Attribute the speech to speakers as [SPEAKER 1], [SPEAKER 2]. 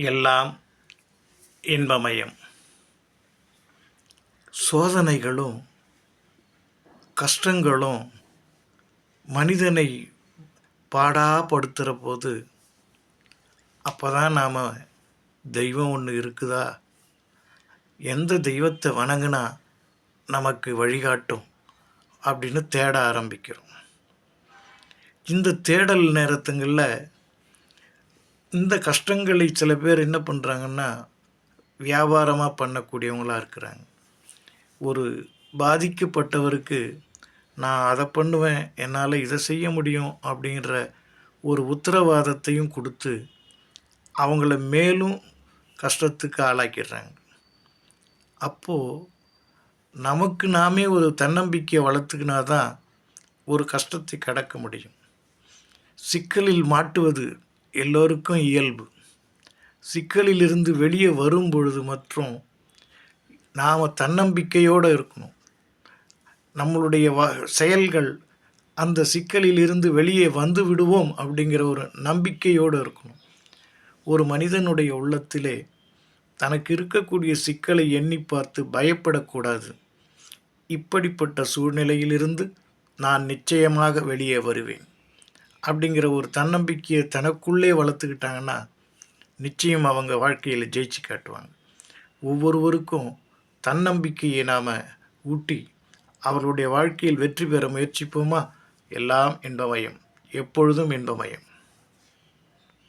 [SPEAKER 1] எல்லாம் இன்பமயம். சோதனைகளும் கஷ்டங்களும் மனிதனை பாடாப்படுத்துகிற போது அப்போ தான் நாம் தெய்வம் ஒன்று இருக்குதா, எந்த தெய்வத்தை வணங்கினா நமக்கு வழிகாட்டும் அப்படின்னு தேட ஆரம்பிக்கிறோம். இந்த தேடல் நேரத்துங்களில் இந்த கஷ்டங்களை சில பேர் என்ன பண்ணுறாங்கன்னா வியாபாரமாக பண்ணக்கூடியவங்களாக இருக்கிறாங்க. ஒரு பாதிக்கப்பட்டவருக்கு நான் அதை பண்ணுவேன், என்னால் இதை செய்ய முடியும் அப்படின்ற ஒரு உத்தரவாதத்தையும் கொடுத்து அவங்கள மேலும் கஷ்டத்துக்கு ஆளாக்கிடுறாங்க. அப்போது நமக்கு நாமே ஒரு தன்னம்பிக்கையை வளர்த்துக்கினா தான் ஒரு கஷ்டத்தை கடக்க முடியும். சிக்கலில் மாட்டுவது எல்லோருக்கும் இயல்பு. சிக்கலிலிருந்து வெளியே வரும் பொழுது மற்றும் நாம் தன்னம்பிக்கையோடு இருக்கணும். நம்மளுடைய செயல்கள் அந்த சிக்கலிலிருந்து வெளியே வந்து விடுவோம் அப்படிங்கிற ஒரு நம்பிக்கையோடு இருக்கணும். ஒரு மனிதனுடைய உள்ளத்திலே தனக்கு இருக்கக்கூடிய சிக்கலை எண்ணி பார்த்து பயப்படக்கூடாது. இப்படிப்பட்ட சூழ்நிலையிலிருந்து நான் நிச்சயமாக வெளியே வருவேன் அப்படிங்கிற ஒரு தன்னம்பிக்கையை தனக்குள்ளே வளர்த்துக்கிட்டாங்கன்னா நிச்சயம் அவங்க வாழ்க்கையில் ஜெயிச்சு காட்டுவாங்க. ஒவ்வொருவருக்கும் தன்னம்பிக்கையை நாம் ஊட்டி அவர்களுடைய வாழ்க்கையில் வெற்றி பெற முயற்சிப்போமா? எல்லாம் இன்பமயம், எப்பொழுதும் இன்பமயம்.